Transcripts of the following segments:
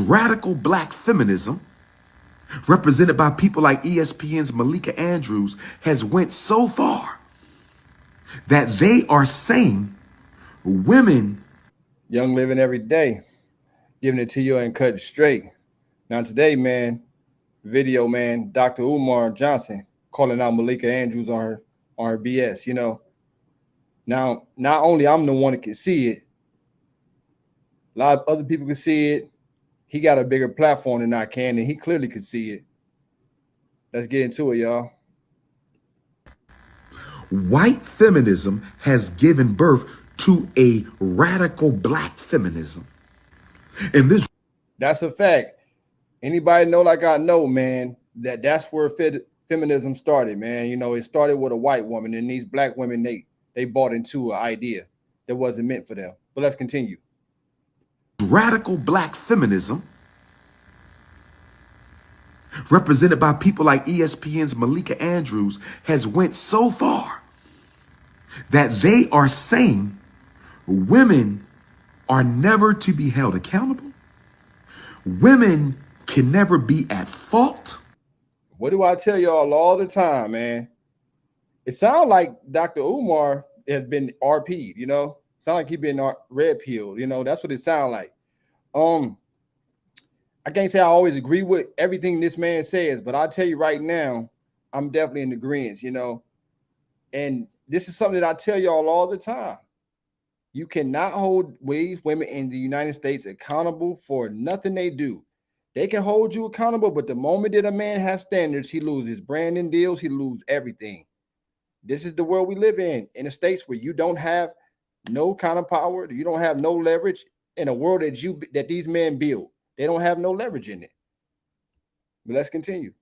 Radical black feminism, represented by people like ESPN's Malika has went so far that they are saying women. Young living every day, giving it to you and cut it straight. Now today, man, video man, Dr. Umar Johnson calling out Malika Andrews on her BS. Now not only I'm the one that can see it, a lot of other people can see it. He got a bigger platform than I can, and he clearly could see it. Let's get into it, y'all. White feminism has given birth to a radical black feminism. And this That's a fact. Anybody know like I know, man, that's where feminism started, man. It started with a white woman, and these black women, they bought into an idea that wasn't meant for them. But let's continue. radical black feminism, represented by people like ESPN's Malika has went so far that they are saying women are never to be held accountable. Women can never be at fault. What do I tell y'all all the time, man? It sounds like Dr. Umar has been RP'd, Sound like he been red pilled, That's what it sounds like. I can't say I always agree with everything this man says, but I'll tell you right now, I'm definitely in agreement, And this is something that I tell y'all all the time. You cannot hold these women in the United States accountable for nothing they do. They can hold you accountable, but the moment that a man has standards, he loses branding deals, he loses everything. This is the world we live in the states where you don't have no kind of power, you don't have no leverage in a world that these men build. They don't have no leverage in it. But let's continue.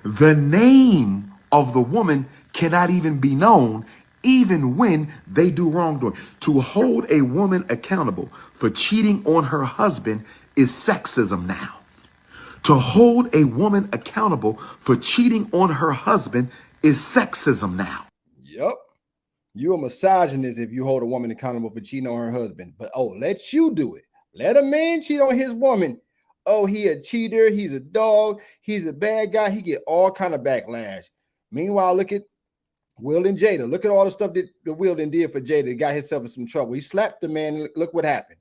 The name of the woman cannot even be known, even when they do wrongdoing. To hold a woman accountable for cheating on her husband is sexism now. To hold a woman accountable for cheating on her husband is sexism now. Yep. You're a misogynist if you hold a woman accountable for cheating on her husband. But let you do it. Let a man cheat on his woman. Oh, he a cheater. He's a dog. He's a bad guy. He get all kind of backlash. Meanwhile, look at Will and Jada. Look at all the stuff that Will did for Jada. He got himself in some trouble. He slapped the man. Look what happened.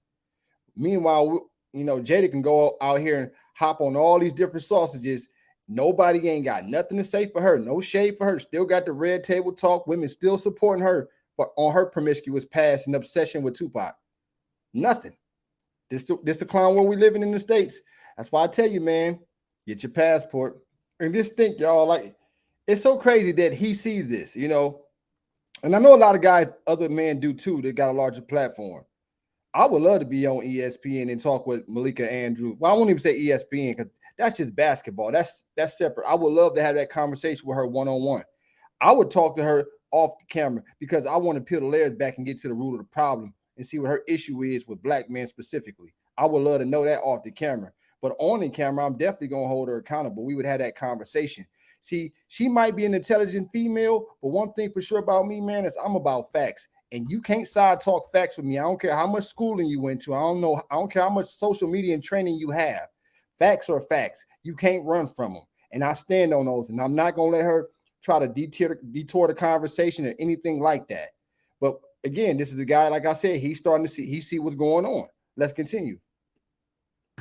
Meanwhile, Jada can go out here and hop on all these different sausages. Nobody ain't got nothing to say for her. No shade for her. Still got the red table talk. Women still supporting her on her promiscuous past and obsession with Tupac. Nothing. This the clown world we living in the States. That's why I tell you, man, get your passport. And just think, y'all, like, it's so crazy that he sees this, And I know a lot of guys, other men do too, that got a larger platform. I would love to be on ESPN and talk with Malika Andrews. Well, I won't even say ESPN because that's just basketball. That's separate. I would love to have that conversation with her one-on-one. I would talk to her off the camera because I want to peel the layers back and get to the root of the problem and see what her issue is with black men specifically. I would love to know that off the camera. But on the camera, I'm definitely going to hold her accountable. We would have that conversation. See, she might be an intelligent female, but one thing for sure about me, man, is I'm about facts. And you can't side talk facts with me. I don't care how much schooling you went to. I don't care how much social media and training you have. Facts are facts. You can't run from them. And I stand on those. And I'm not going to let her try to detour the conversation or anything like that. But again, this is a guy, like I said, he's starting to see what's going on. Let's continue.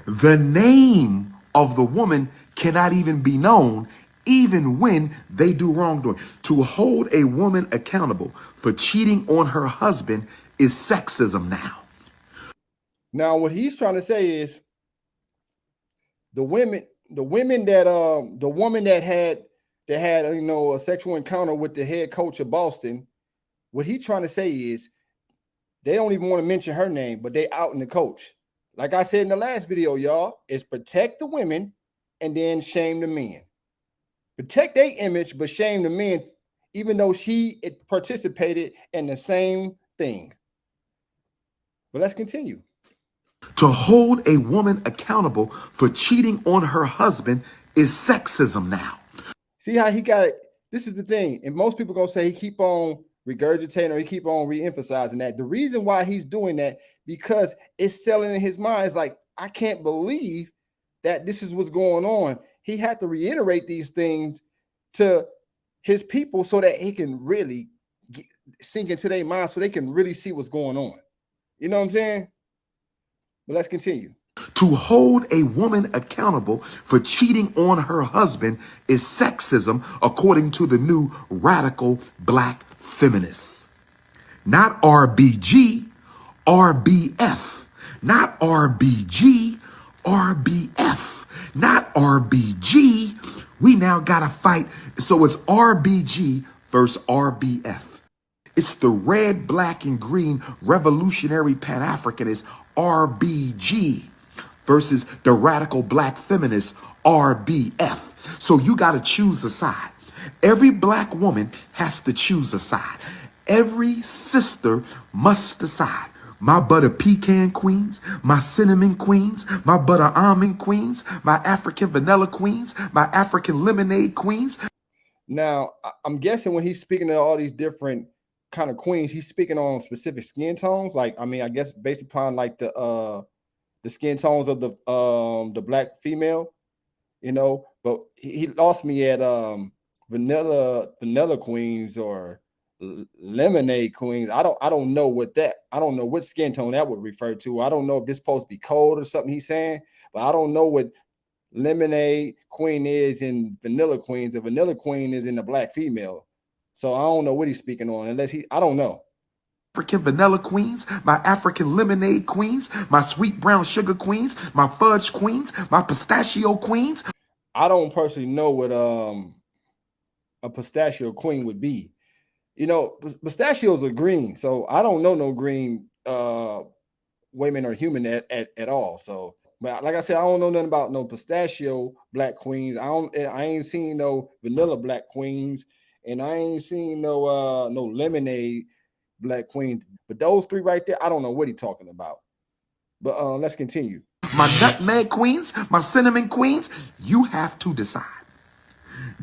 The name of the woman cannot even be known, even when they do wrongdoing. To hold a woman accountable for cheating on her husband is sexism now. Now, what he's trying to say is the woman that had a sexual encounter with the head coach of Boston, what he's trying to say is they don't even want to mention her name, but they out in the coach. Like I said in the last video, y'all, is protect the women and then shame the men. Protect their image, but shame the men, even though she participated in the same thing. But let's continue. To hold a woman accountable for cheating on her husband is sexism now. See how he got it? This is the thing. And most people going to say he keep on regurgitating or he keep on re-emphasizing that. The reason why he's doing that, because it's selling in his mind. It's like, I can't believe that this is what's going on. He had to reiterate these things to his people so that he can really sink into their mind so they can really see what's going on. You know what I'm saying? But let's continue. To hold a woman accountable for cheating on her husband is sexism, according to the new radical black feminists. Not RBG, RBF. Not RBG, RBF. Not RBG. We now got to fight. So it's RBG versus RBF. It's the red, black, and green revolutionary Pan-Africanist RBG versus the radical black feminist RBF. So you got to choose a side. Every black woman has to choose a side. Every sister must decide. My butter pecan queens, my cinnamon queens, my butter almond queens, my African vanilla queens, my African lemonade queens. Now, I'm guessing when he's speaking to all these different kind of queens, he's speaking on specific skin tones. Like, I mean, I guess based upon like the skin tones of the black female, you know. But he lost me at vanilla queens or lemonade queens. I don't know what skin tone that would refer to. I don't know if this supposed to be cold or something he's saying, but I don't know what lemonade queen is in vanilla queens. The vanilla queen is in the black female. So I don't know what he's speaking on unless I don't know. African vanilla queens, my African lemonade queens, my sweet brown sugar queens, my fudge queens, my pistachio queens. I don't personally know what a pistachio queen would be. You know, pistachios are green, so I don't know no green women or human at all. So, but like I said, I don't know nothing about no pistachio black queens. I ain't seen no vanilla black queens, and I ain't seen no lemonade black queens. But those three right there, I don't know what he's talking about. But let's continue. My nutmeg queens, my cinnamon queens, you have to decide.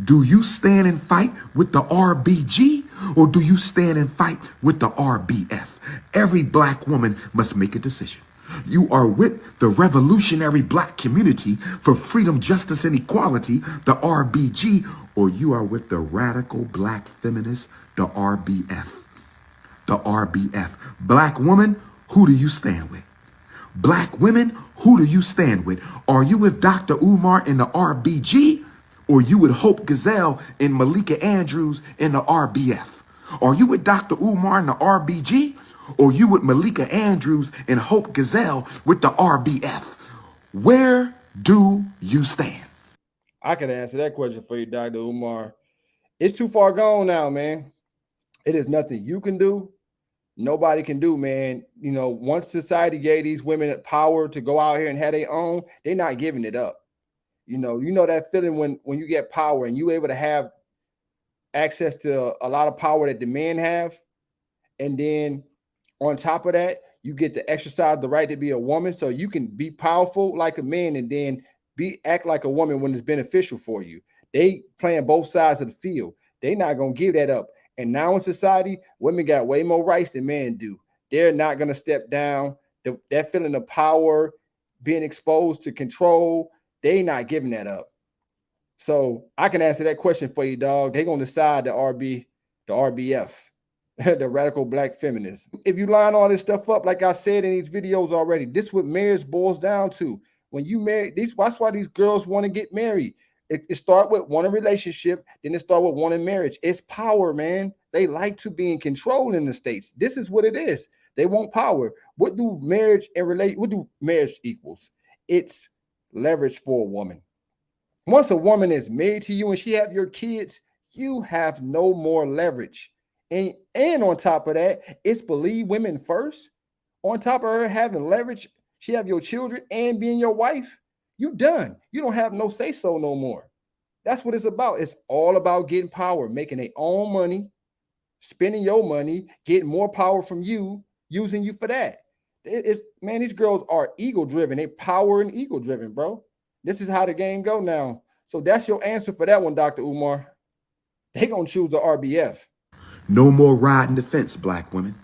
Do you stand and fight with the RBG or do you stand and fight with the RBF? Every black woman must make a decision. You are with the revolutionary black community for freedom, justice, and equality, the RBG, or you are with the radical black feminists, the RBF. The RBF. Black woman, who do you stand with? Black women, who do you stand with? Are you with Dr. Umar in the RBG? Or you with Hope Gazelle and Malika Andrews in the RBF? Are you with Dr. Umar in the RBG? Or you with Malika Andrews and Hope Gazelle with the RBF? Where do you stand? I can answer that question for you, Dr. Umar. It's too far gone now, man. It is nothing you can do. Nobody can do, man. You know, once society gave these women power to go out here and have their own, they're not giving it up. You know that feeling when you get power and you able to have access to a lot of power that the men have, and then on top of that, you get to exercise the right to be a woman, so you can be powerful like a man and then act like a woman when it's beneficial for you. They playing both sides of the field. They not gonna give that up. And now in society, women got way more rights than men do. They're not gonna step down. That feeling of power, being exposed to control, they not giving that up. So I can answer that question for you, dog. They're gonna decide the RBF, the radical black feminists. If you line all this stuff up, like I said in these videos already, this is what marriage boils down to. When you marry, that's why these girls want to get married. It start with wanting relationship, then it start with wanting marriage. It's power, man. They like to be in control in the States. This is what it is. They want power. What do marriage equals? It's leverage for a woman. Once a woman is married to you and she have your kids, you have no more leverage. And on top of that, it's believe women first. On top of her having leverage, she have your children and being your wife. You done. You don't have no say so no more. That's what it's about. It's all about getting power, making their own money, spending your money, getting more power from you, using you for that. Man, these girls are ego driven. They power and ego driven, bro. This is how the game go now. So that's your answer for that one, Dr. Umar. They gonna choose the RBF. No more riding the fence, black women.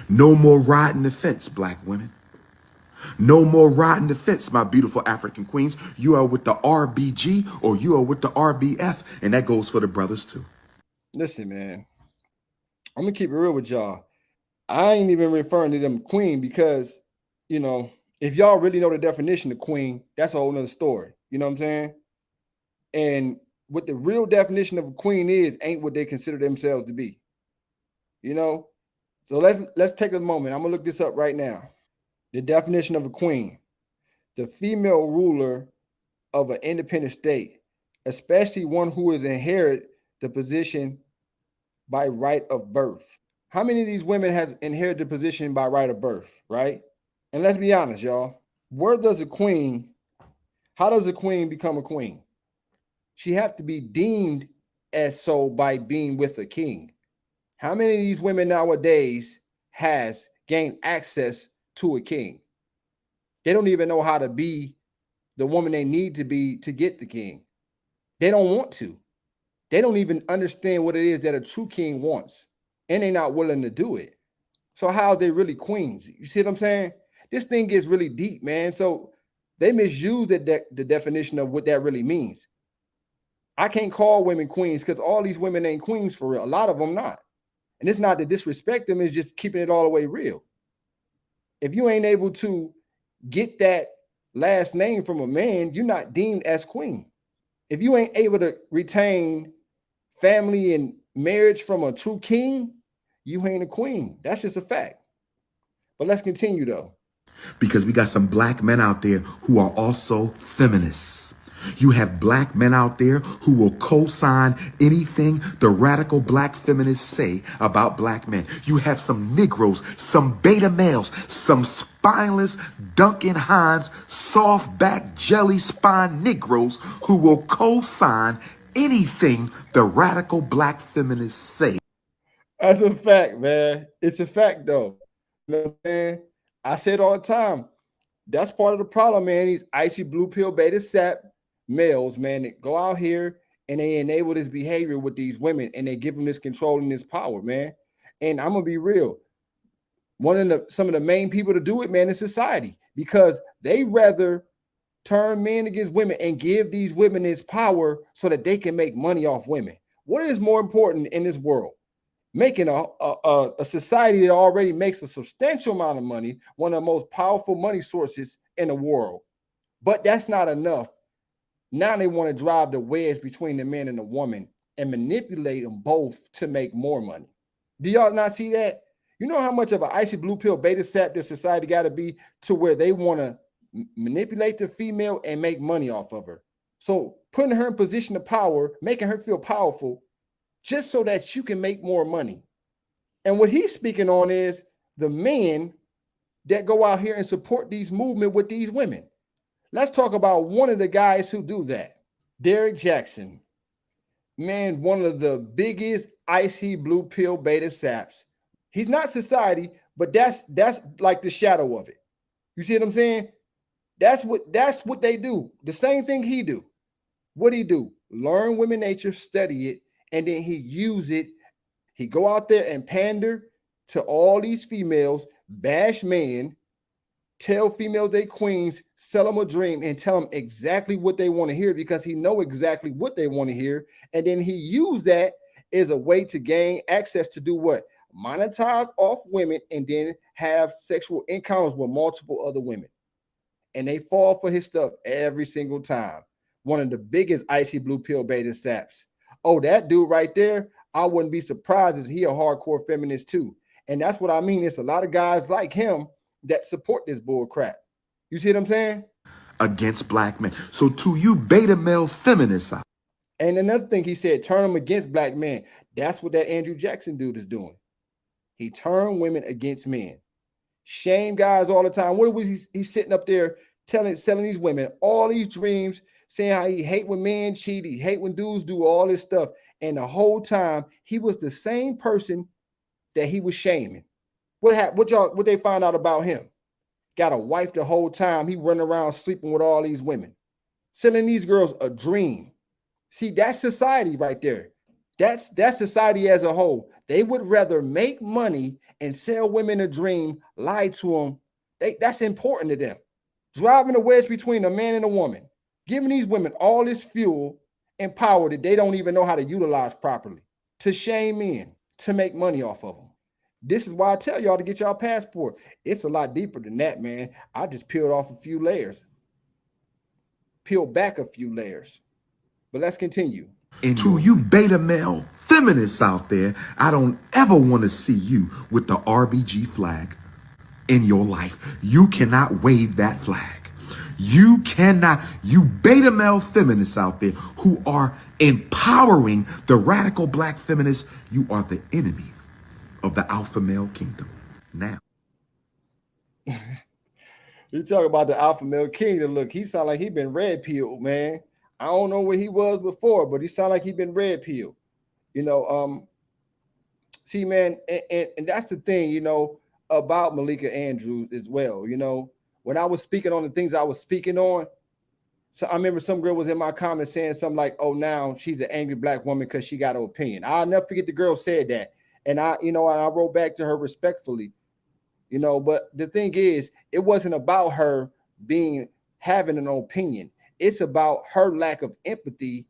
No more riding the fence, black women. No more riding the fence, my beautiful African queens. You are with the RBG or you are with the RBF, and that goes for the brothers too. Listen, man, I'm gonna keep it real with y'all. I ain't even referring to them queen because, you know, if y'all really know the definition of queen, that's a whole nother story. You know what I'm saying? And what the real definition of a queen is ain't what they consider themselves to be. You know? So let's take a moment. I'm gonna look this up right now. The definition of a queen: the female ruler of an independent state, especially one who is inherit the position by right of birth. How many of these women has inherited the position by right of birth, right? And let's be honest, y'all. How does a queen become a queen? She have to be deemed as so by being with a king. How many of these women nowadays has gained access to a king? They don't even know how to be the woman they need to be to get the king. They don't want to. They don't even understand what it is that a true king wants, and they're not willing to do it. So how are they really queens? You see what I'm saying? This thing gets really deep, man. So they misuse the definition of what that really means. I can't call women queens because all these women ain't queens for real. A lot of them not. And it's not to disrespect them, it's just keeping it all the way real. If you ain't able to get that last name from a man, you're not deemed as queen. If you ain't able to retain family and marriage from a true king, you ain't a queen. That's just a fact. But let's continue though. Because we got some black men out there who are also feminists. You have black men out there who will co-sign anything the radical black feminists say about black men. You have some Negroes, some beta males, some spineless Duncan Hines, soft back jelly spine Negroes who will co-sign anything the radical black feminists say. That's a fact, man. It's a fact though. You know what I'm saying? I say it all the time. That's part of the problem, man. These icy blue pill beta sap males, man, that go out here and they enable this behavior with these women and they give them this control and this power, man. And I'm gonna be real. Some of the main people to do it, man, is society, because they rather turn men against women and give these women this power so that they can make money off women. What is more important in this world? Making a society that already makes a substantial amount of money, one of the most powerful money sources in the world. But that's not enough. Now they want to drive the wedge between the man and the woman and manipulate them both to make more money. Do y'all not see that? You know how much of an icy blue pill beta sap this society got to be to where they want to manipulate the female and make money off of her. So putting her in position of power, making her feel powerful, just so that you can make more money. And what he's speaking on is the men that go out here and support these movement with these women. Let's talk about one of the guys who do that. Derek Jackson. Man, one of the biggest icy blue pill beta saps. He's not society, but that's like the shadow of it. You see what I'm saying? That's what they do. The same thing he do. What he do? Learn women nature, study it, and then he use it. He go out there and pander to all these females, bash men, tell females they queens, sell them a dream, and tell them exactly what they want to hear because he know exactly what they want to hear. And then he use that as a way to gain access to do what? Monetize off women and then have sexual encounters with multiple other women. And they fall for his stuff every single time. One of the biggest icy blue pill beta saps. Oh, that dude right there, I wouldn't be surprised if he a hardcore feminist too. And that's what I mean. It's a lot of guys like him that support this bull crap. You see what I'm saying? Against black men. So to you beta male feminists out. And another thing he said, turn them against black men. That's what that Andrew Jackson dude is doing. He turned women against men. Shame guys all the time. What was he's sitting up there selling these women all these dreams, saying how he hate when men cheat, he hate when dudes do all this stuff. And the whole time he was the same person that he was shaming. What they find out about him? Got a wife the whole time. He running around sleeping with all these women, selling these girls a dream. See, that's society right there. That's society as a whole. They would rather make money and sell women a dream, lie to them, That's important to them. Driving a wedge between a man and a woman, giving these women all this fuel and power that they don't even know how to utilize properly, to shame men, to make money off of them. This is why I tell y'all to get y'all passport. It's a lot deeper than that, man. I just peeled off a few layers, peeled back a few layers. But let's continue. And to you beta male feminists out there, I don't ever want to see you with the RBG flag in your life. You cannot wave that flag. You cannot, you beta male feminists out there who are empowering the radical black feminists, you are the enemies of the alpha male kingdom. Now, You talk about the alpha male kingdom. Look, he sound like he been red pilled, man. I don't know where he was before, but he sound like he been red pilled. You know, see, man, and that's the thing, you know, about Malika Andrews as well. You know, when I was speaking on the things I was speaking on, so I remember some girl was in my comments saying something like, "Oh, now she's an angry black woman because she got an opinion." I'll never forget the girl said that, and I wrote back to her respectfully, you know. But the thing is, it wasn't about her having an opinion. It's about her lack of empathy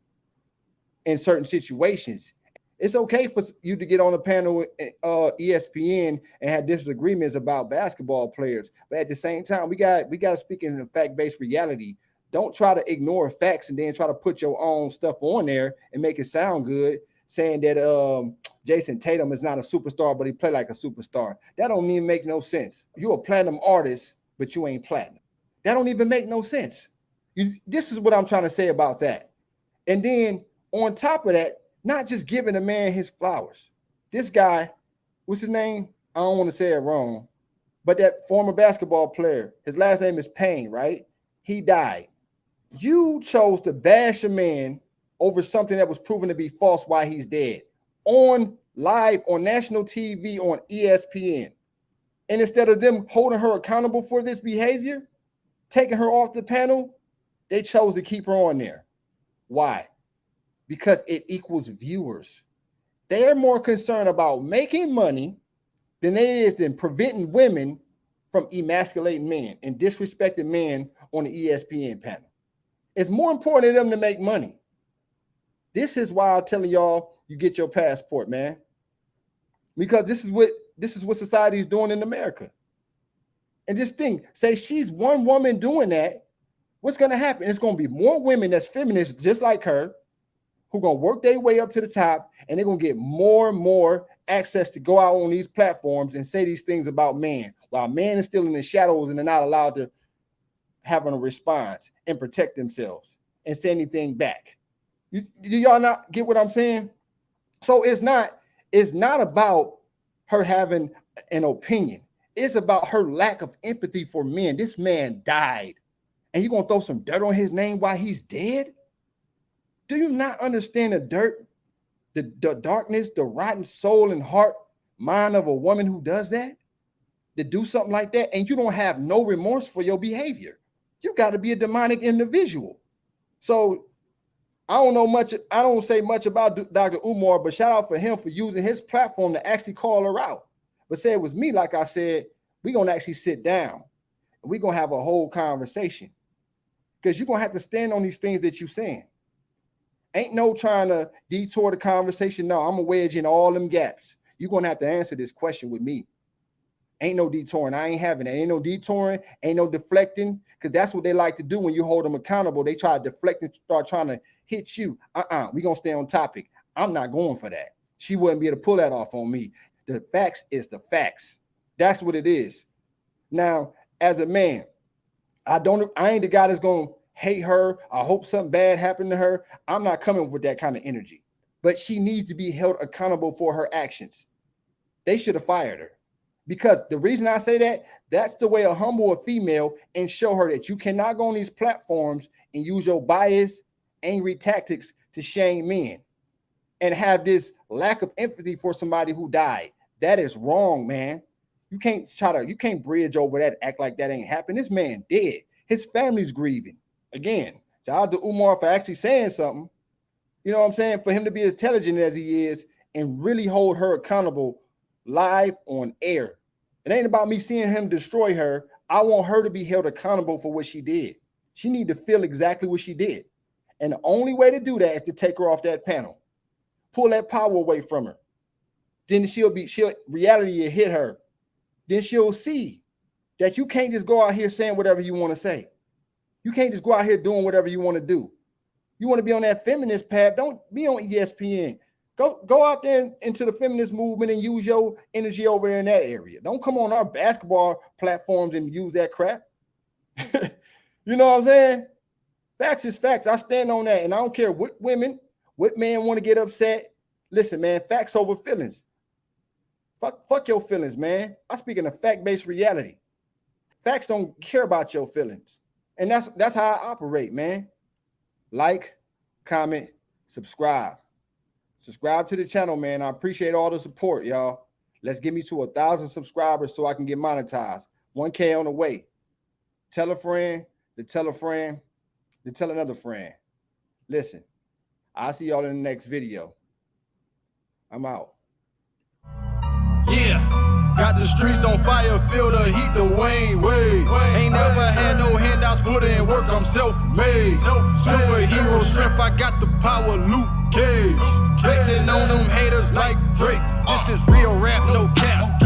in certain situations. It's okay for you to get on a panel with ESPN and have disagreements about basketball players, but at the same time, we got to speak in a fact-based reality. Don't try to ignore facts and then try to put your own stuff on there and make it sound good, saying that Jason Tatum is not a superstar, but he play like a superstar. That don't even make no sense. You're a platinum artist, but you ain't platinum. That don't even make no sense. This is what I'm trying to say about that. And then on top of that, not just giving a man his flowers. This guy, what's his name? I don't want to say it wrong, but that former basketball player, his last name is Payne, right? He died. You chose to bash a man over something that was proven to be false while he's dead on live on national TV on ESPN. And instead of them holding her accountable for this behavior, taking her off the panel, they chose to keep her on there. Why? Because it equals viewers. They're more concerned about making money than they is than preventing women from emasculating men and disrespecting men on the ESPN panel. It's more important to them to make money. This is why I'm telling y'all you get your passport, man. Because this is what society is doing in America. And just think, say she's one woman doing that, what's going to happen? It's going to be more women that's feminists just like her, who are going to work their way up to the top, and they're going to get more and more access to go out on these platforms and say these things about man, while man is still in the shadows and they're not allowed to have a response and protect themselves and say anything back. Do y'all not get what I'm saying? So it's not about her having an opinion. It's about her lack of empathy for men. This man died, and you're going to throw some dirt on his name while he's dead? Do you not understand the dirt, the darkness, the rotten soul and heart mind of a woman who does that? To do something like that, and you don't have no remorse for your behavior. You got to be a demonic individual. So I don't say much about Dr. Umar, but shout out for him for using his platform to actually call her out. But say it was me, like I said, we're going to actually sit down and we're going to have a whole conversation, because you're going to have to stand on these things that you're saying. Ain't no trying to detour the conversation. No, I'm going to wedge in all them gaps. You're going to have to answer this question with me. Ain't no detouring. I ain't having it. Ain't no detouring. Ain't no deflecting, because that's what they like to do when you hold them accountable. They try to deflect and start trying to hit you. We're going to stay on topic. I'm not going for that. She wouldn't be able to pull that off on me. The facts is the facts. That's what it is. Now, as a man, I ain't the guy that's going to hate her. I hope something bad happened to her. I'm not coming with that kind of energy. But she needs to be held accountable for her actions. They should have fired her. Because the reason I say that, that's the way to humble a female and show her that you cannot go on these platforms and use your bias, angry tactics to shame men and have this lack of empathy for somebody who died. That is wrong, man. You can't bridge over that, act like that ain't happened. This man dead. His family's grieving. Again, shout out to Umar for actually saying something. You know what I'm saying? For him to be as intelligent as he is and really hold her accountable live on air. It ain't about me seeing him destroy her. I want her to be held accountable for what she did. She need to feel exactly what she did. And the only way to do that is to take her off that panel. Pull that power away from her. Then reality will hit her. Then she'll see that you can't just go out here saying whatever you want to say. You can't just go out here doing whatever you want to do. You want to be on that feminist path, don't be on ESPN. Go out there into the feminist movement and use your energy over there in that area. Don't come on our basketball platforms and use that crap. You know what I'm saying? Facts is facts. I stand on that. And I don't care what women, what men want to get upset. Listen, man, facts over feelings. Fuck your feelings, man. I speak in a fact-based reality. Facts don't care about your feelings. And that's how I operate, man. Like, comment, subscribe. Subscribe to the channel, man. I appreciate all the support, y'all. Let's get me to 1,000 subscribers so I can get monetized. 1K on the way. Tell a friend, to tell a friend, to tell another friend. Listen, I'll see y'all in the next video. I'm out. Yeah, got the streets on fire, feel the heat, the Wayne way. Ain't never had no handouts, put in work, I'm self-made. Superhero strength, I got the power, Luke Cage. Flexing on them haters like Drake, this is real rap, no cap.